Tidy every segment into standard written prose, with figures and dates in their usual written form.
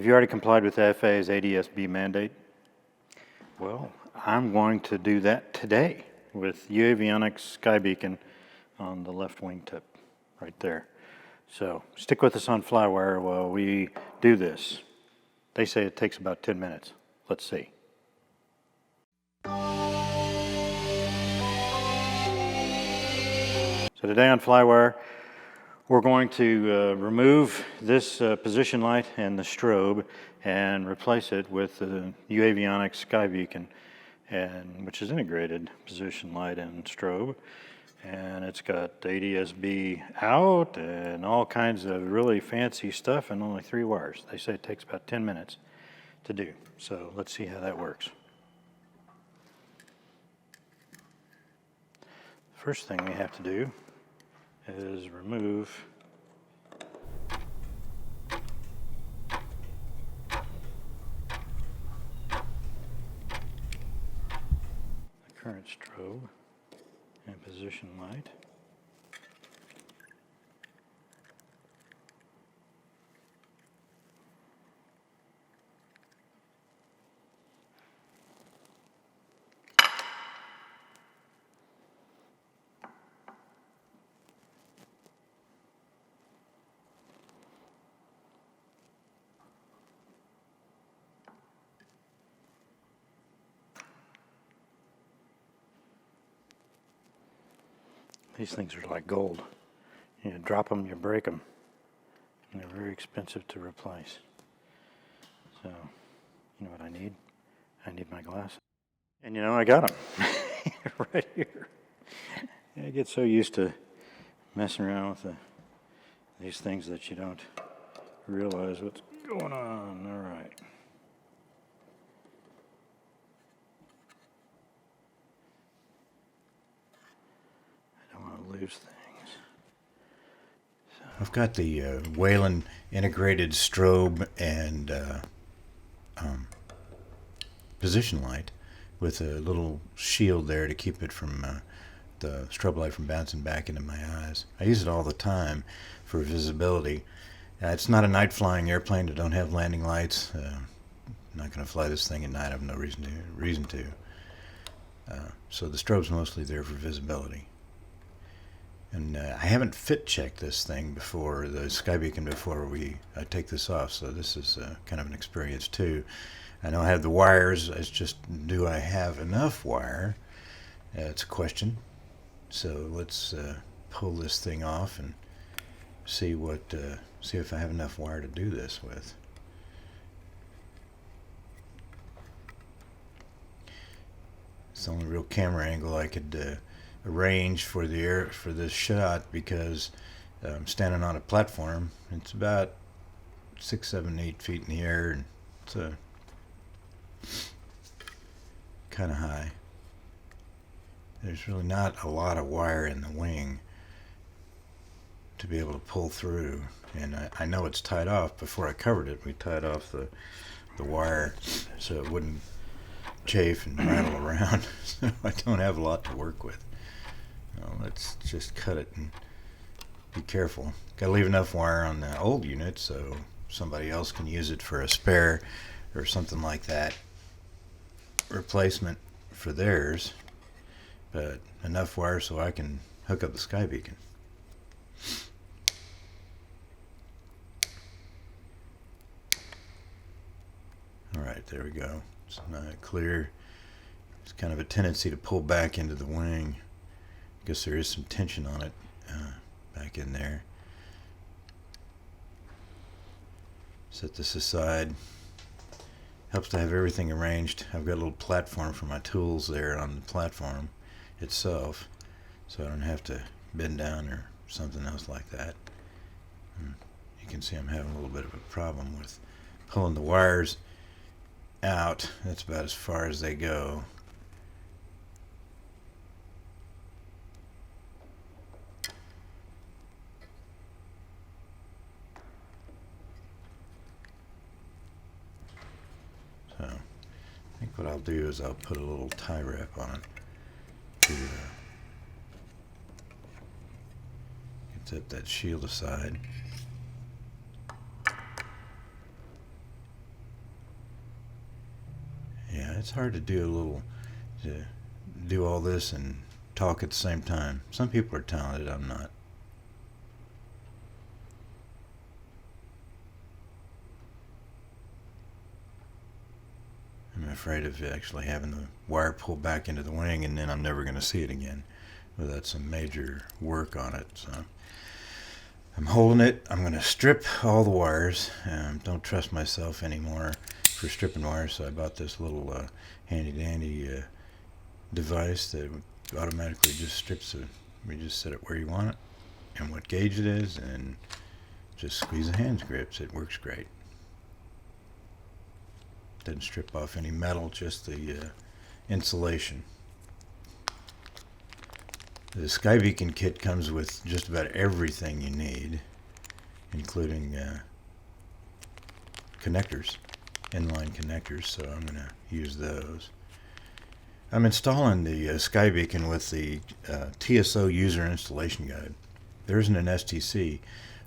Have you already complied with the FAA's ADSB mandate? Well, I'm going to do that today with UAvionix SkyBeacon on the left wingtip right there. So stick with us on FlyWire while we do this. They say it takes about 10 minutes. Let's see. So today on FlyWire, we're going to remove this position light and the strobe and replace it with the UAvionix SkyBeacon, which is integrated position light and strobe. And it's got ADSB out and all kinds of really fancy stuff and only 3 wires. They say it takes about 10 minutes to do. So let's see how that works. First thing we have to do is remove the current strobe and position light. These things are like gold. You drop them, you break them. And they're very expensive to replace. So, you know what I need? I need my glasses. And you know, I got them right here. I get so used to messing around with these things that you don't realize what's going on. All right. Lose things. So I've got the Whalen integrated strobe and position light with a little shield there to keep it from the strobe light from bouncing back into my eyes. I use it all the time for visibility. It's not a night flying airplane. I don't have landing lights. I'm not going to fly this thing at night. I have no reason to. So the strobe's mostly there for visibility. And I haven't fit checked this thing before, the SkyBeacon, before we take this off, so this is kind of an experience too. I know I have the wires, it's just, do I have enough wire? It's a question. So let's pull this thing off and see if I have enough wire to do this with. It's the only real camera angle I could arrange for this shot, because I'm standing on a platform. It's about 6, 7, 8 feet in the air, and it's kind of high. There's really not a lot of wire in the wing to be able to pull through, and I know it's tied off. Before I covered it, we tied off the wire so it wouldn't chafe and rattle around. So I don't have a lot to work with. Well, let's just cut it and be careful. Got to leave enough wire on the old unit so somebody else can use it for a spare or something like that, replacement for theirs, but enough wire so I can hook up the SkyBeacon. Alright, there we go. It's not clear. It's kind of a tendency to pull back into the wing. I guess there is some tension on it back in there. Set this aside. Helps to have everything arranged. I've got a little platform for my tools there on the platform itself, so I don't have to bend down or something else like that. You can see I'm having a little bit of a problem with pulling the wires out. That's about as far as they go. So I think what I'll do is I'll put a little tie wrap on it to set that shield aside. it's hard to do all this and talk at the same time. Some people are talented, I'm not. I'm afraid of actually having the wire pull back into the wing, and then I'm never going to see it again without some major work on it. So I'm holding it. I'm going to strip all the wires. Don't trust myself anymore for stripping wires, so I bought this little handy-dandy device that automatically just strips it. You just set it where you want it and what gauge it is, and just squeeze the hand grips. It works great. Doesn't strip off any metal, just the insulation. The SkyBeacon kit comes with just about everything you need, including connectors, inline connectors, so I'm going to use those. I'm installing the SkyBeacon with the TSO user installation guide. There isn't an STC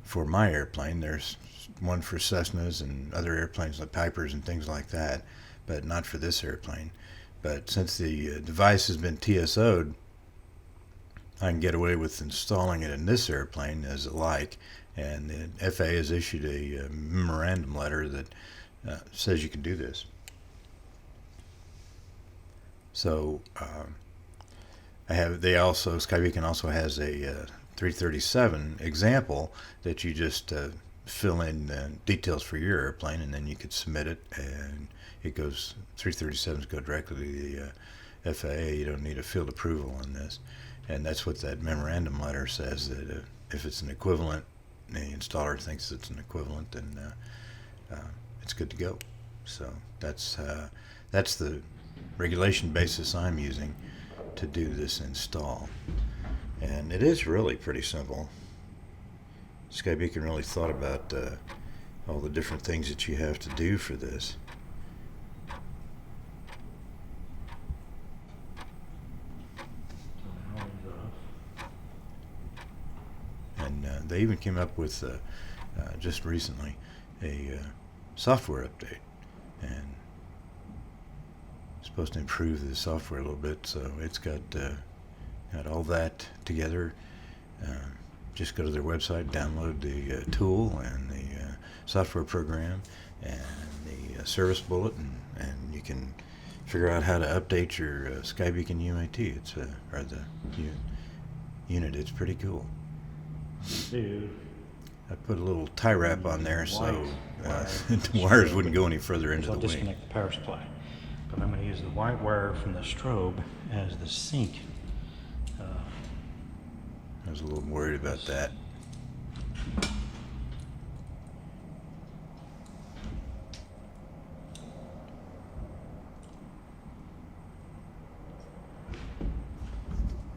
for my airplane. There's one for Cessnas and other airplanes like Pipers and things like that, but not for this airplane. But since the device has been TSO'd, I can get away with installing it in this airplane as a like, and the FAA has issued a memorandum letter that says you can do this. So SkyBeacon also has a 337 example that you just fill in details for your airplane, and then you could submit it, and it goes, 337s go directly to the FAA. You don't need a field approval on this, and that's what that memorandum letter says, that if it's an equivalent, the installer thinks it's an equivalent, then it's good to go. So that's the regulation basis I'm using to do this install, and it is really pretty simple. SkyBeacon really thought about all the different things that you have to do for this. And they even came up with just recently a software update, and it's supposed to improve the software a little bit, so it's got all that together. Just go to their website, download the tool and the software program and the service bulletin, and you can figure out how to update your SkyBeacon UAT. It's or the unit. It's pretty cool. Dude. I put a little tie wrap on there so the wires wouldn't go any further into the wing. I'll disconnect the power supply, but I'm going to use the white wire from the strobe as the sync. I was a little worried about that.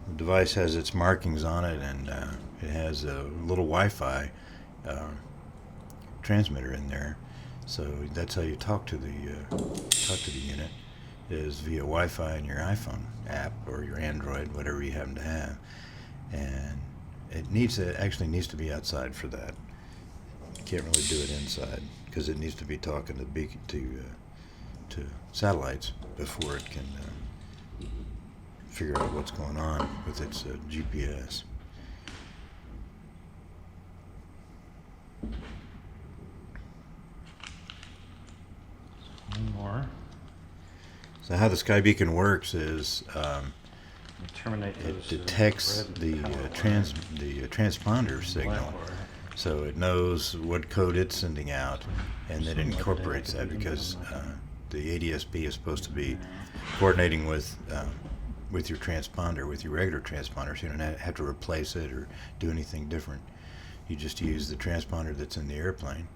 The device has its markings on it, and it has a little Wi-Fi transmitter in there. So that's how you talk to the unit, is via Wi-Fi in your iPhone app or your Android, whatever you happen to have. And it actually needs to be outside for that. You can't really do it inside because it needs to be talking to satellites before it can figure out what's going on with its GPS. One more. So how the SkyBeacon works is Terminate it detects the transponder signal, so it knows what code it's sending out, and then it incorporates that, because the ADSB is supposed to be coordinating with your transponder, with your regular transponder, so you don't have to replace it or do anything different. You just use the transponder that's in the airplane,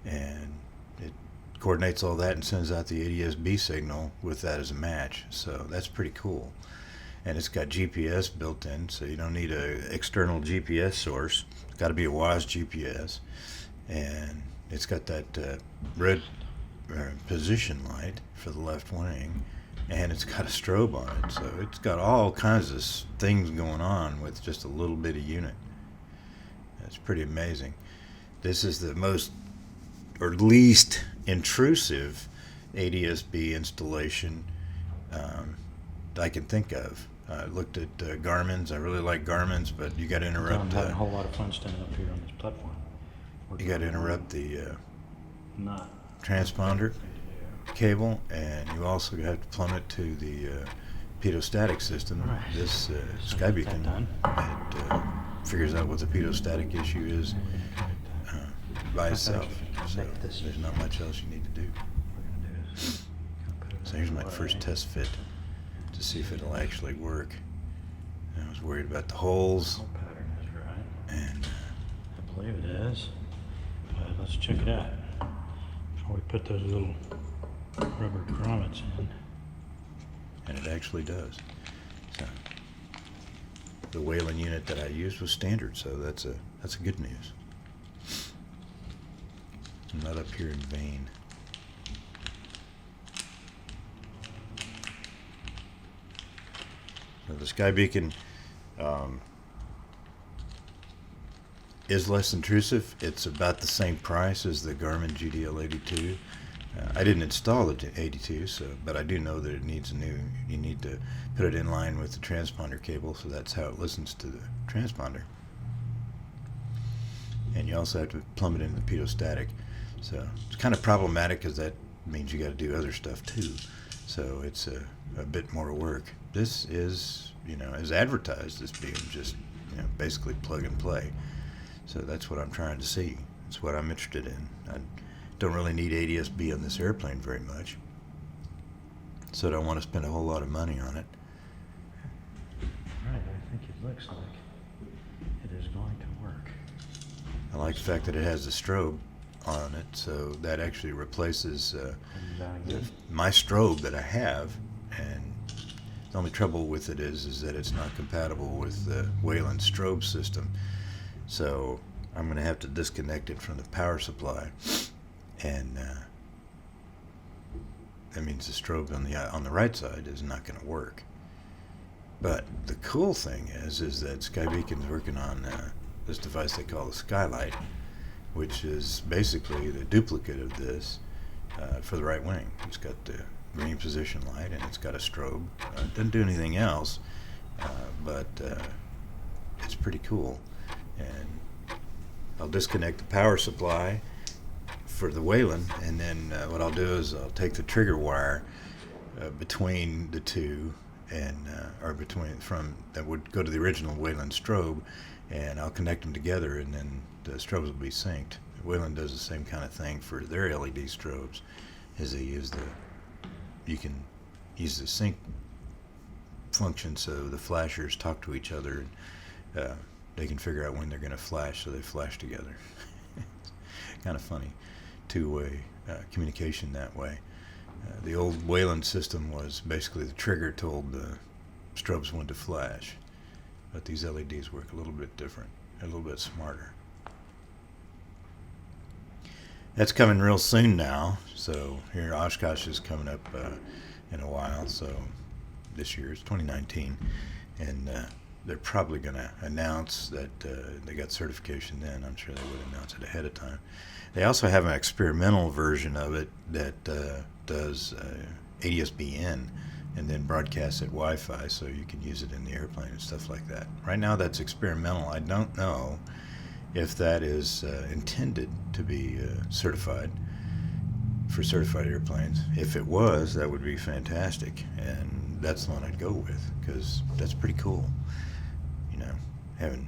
and it coordinates all that and sends out the ADSB signal with that as a match. So that's pretty cool. And it's got GPS built in, so you don't need an external GPS source. It's got to be a WAAS GPS, and it's got that red position light for the left wing, and it's got a strobe on it. So it's got all kinds of things going on with just a little bitty unit. It's pretty amazing. This is the most, or least intrusive ADSB installation I can think of. I looked at Garmin's. I really like Garmin's, but you got to interrupt. I'm having a whole lot of fun standing up here on this platform. You got to interrupt the Not transponder cable, and you also have to plumb it to the pitot-static system. Right. This So SkyBeacon, get that it figures out what the pitot-static issue is by itself. So there's not much else you need to do. So here's my first test fit to see if it'll actually work. I was worried about the holes, The pattern is right. and I believe it is. But let's check it out before we put those little rubber grommets in. it actually does. So the Whalen unit that I used was standard, so that's a good news. I'm not up here in vain. So the SkyBeacon is less intrusive. It's about the same price as the Garmin GDL82. I didn't install the 82, but I do know that it needs you need to put it in line with the transponder cable, so that's how it listens to the transponder. And you also have to plumb it into the pitot-static. So it's kind of problematic because that means you got to do other stuff too. So it's a bit more work. This is, as advertised as being just, basically plug and play. So that's what I'm trying to see. It's what I'm interested in. I don't really need ADSB on this airplane very much, so I don't want to spend a whole lot of money on it. Right, I think it looks like it is going to work. I like the fact that it has a strobe on it, so that actually replaces my strobe that I have, and the only trouble with it is that it's not compatible with the Whalen strobe system. So I'm going to have to disconnect it from the power supply, and that means the strobe on the right side is not going to work. But the cool thing is that SkyBeacon's working on this device they call the Skylight, which is basically the duplicate of this for the right wing. It's got the green position light, and it's got a strobe. It doesn't do anything else, but it's pretty cool. And I'll disconnect the power supply for the Whalen, and then what I'll do is I'll take the trigger wire between the two, and that would go to the original Whalen strobe, and I'll connect them together, and then the strobes will be synced. Whalen does the same kind of thing for their LED strobes, as they use you can use the sync function so the flashers talk to each other, and they can figure out when they're going to flash, so they flash together. Kind of funny, two-way communication that way. The old Whalen system was basically the trigger told the strobes when to flash, but these LEDs work a little bit different, a little bit smarter. That's coming real soon now, so here Oshkosh is coming up in a while, so this year is 2019, and they're probably going to announce that they got certification then. I'm sure they would announce it ahead of time. They also have an experimental version of it that does ADSB-in and then broadcasts at Wi-Fi, so you can use it in the airplane and stuff like that. Right now that's experimental. I don't know if that is intended to be certified for certified airplanes. If it was, that would be fantastic, and that's the one I'd go with, because that's pretty cool. Having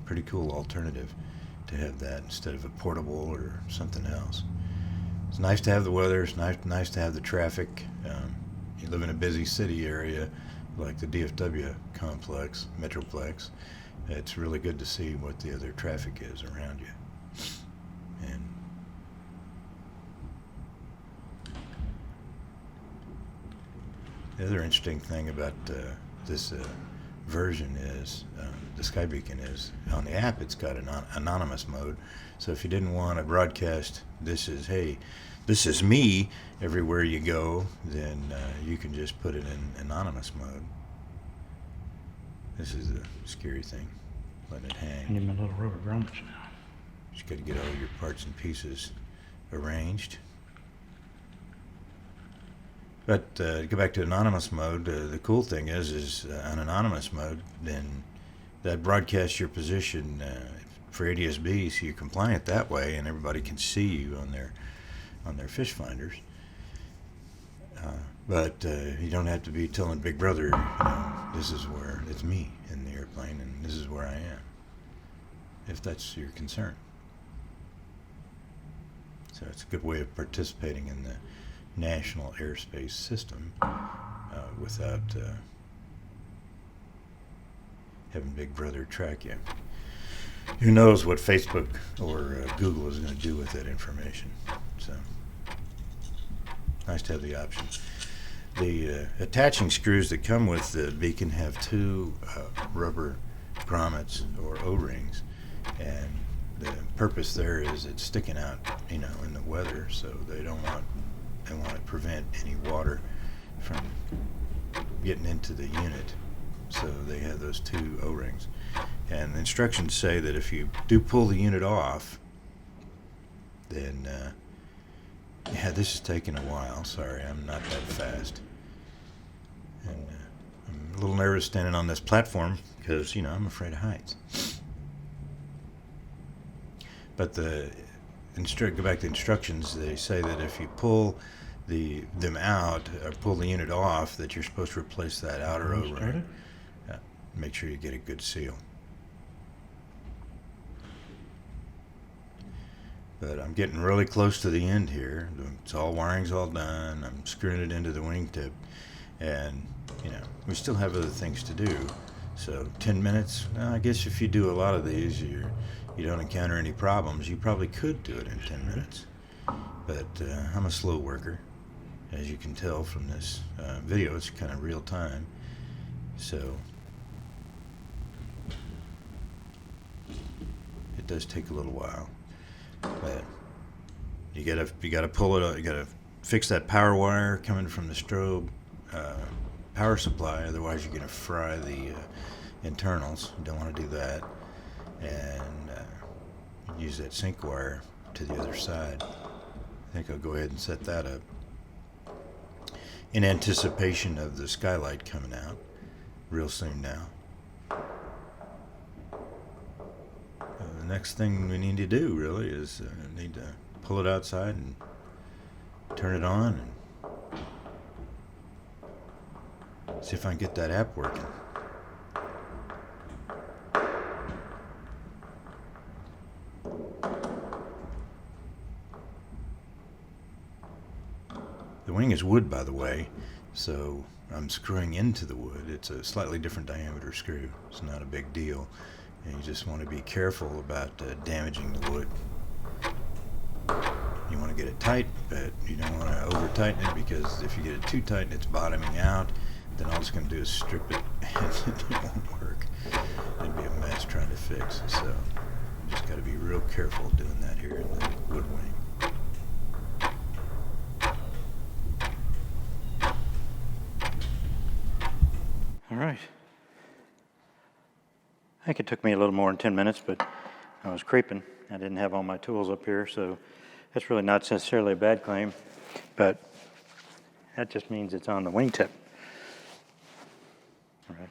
a pretty cool alternative to have that instead of a portable or something else. It's nice to have the weather. It's nice to have the traffic. You live in a busy city area like the DFW complex, Metroplex. It's really good to see what the other traffic is around you. And the other interesting thing about this version is the SkyBeacon is on the app. It's got an anonymous mode, so if you didn't want to broadcast this is me everywhere you go, then you can just put it in anonymous mode. This is the scary thing, letting it I hang. need my little rubber grommets now. Just got to get all your parts and pieces arranged. But to go back to anonymous mode, the cool thing is on anonymous mode, then that broadcasts your position for ADSB, so you're compliant that way, and everybody can see you on their fish finders. But you don't have to be telling Big Brother, this is where it's me in the airplane, and this is where I am, if that's your concern. So it's a good way of participating in the national airspace system without having Big Brother track you. Who knows what Facebook or Google is going to do with that information. So nice to have the option. The attaching screws that come with the beacon have two rubber grommets or O-rings, and the purpose there is it's sticking out, in the weather, so they want to prevent any water from getting into the unit. So they have those two O-rings, and the instructions say that if you do pull the unit off, then yeah, this is taking a while. Sorry, I'm not that fast. And I'm a little nervous standing on this platform because, I'm afraid of heights. But go back to the instructions, they say that if you pull them out or pull the unit off, that you're supposed to replace that outer O-ring. Make sure you get a good seal. But I'm getting really close to the end here. Wiring's all done. I'm screwing it into the wingtip, and we still have other things to do. So 10 minutes. I guess if you do a lot of these, you don't encounter any problems. You probably could do it in 10 minutes. But I'm a slow worker, as you can tell from this video. It's kind of real time. So it does take a little while. But you gotta pull it up. You gotta fix that power wire coming from the strobe power supply. Otherwise, you're gonna fry the internals. You don't want to do that. And use that sync wire to the other side. I think I'll go ahead and set that up in anticipation of the skylight coming out real soon now. The next thing we need to do really is need to pull it outside and turn it on and see if I can get that app working. The wing is wood, by the way, so I'm screwing into the wood. It's a slightly different diameter screw. It's not a big deal. And you just want to be careful about damaging the wood. You want to get it tight, but you don't want to over tighten it, because if you get it too tight and it's bottoming out, then all it's going to do is strip it and it won't work. It'd be a mess trying to fix. So you just got to be real careful doing that here in the wood wing. All right. I think it took me a little more than 10 minutes, but I was creeping. I didn't have all my tools up here, so that's really not necessarily a bad claim, but that just means it's on the wingtip. All right.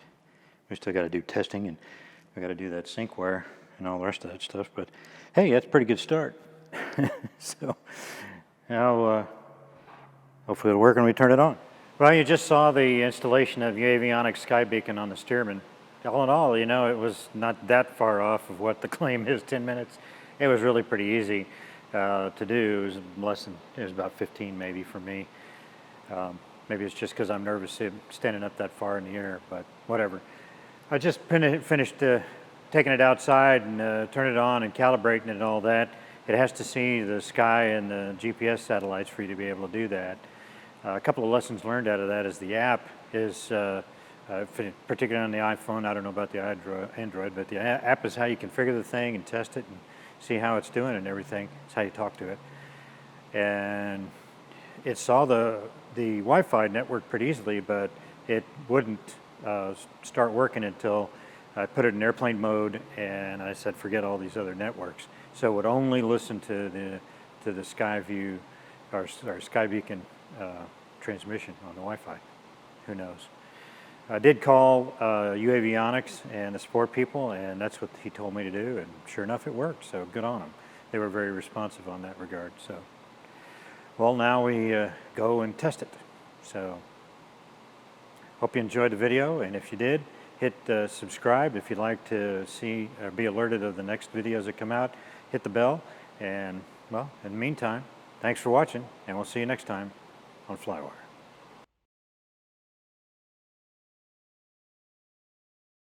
We still got to do testing, and we got to do that sync wire and all the rest of that stuff, but hey, that's a pretty good start. So now hopefully it'll work when we turn it on. Well, you just saw the installation of UAvionix SkyBeacon on the Stearman. All in all, it was not that far off of what the claim is, 10 minutes. It was really pretty easy to do. It was about 15 maybe for me. Maybe it's just because I'm nervous standing up that far in the air, but whatever. I just finished taking it outside and turning it on and calibrating it and all that. It has to see the sky and the GPS satellites for you to be able to do that. A couple of lessons learned out of that is the app is, particularly on the iPhone, I don't know about the Android, but the app is how you configure the thing and test it and see how it's doing and everything. It's how you talk to it. And it saw the Wi-Fi network pretty easily, but it wouldn't start working until I put it in airplane mode and I said forget all these other networks. So it would only listen to the SkyView or SkyBeacon transmission on the Wi-Fi. Who knows? I did call UAvionix and the support people, and that's what he told me to do, and sure enough it worked, so good on them. They were very responsive on that regard. So, well, now we go and test it. So hope you enjoyed the video, and if you did, hit subscribe if you'd like to see or be alerted of the next videos that come out. Hit the bell, and well, in the meantime, thanks for watching, and we'll see you next time on FlyWire.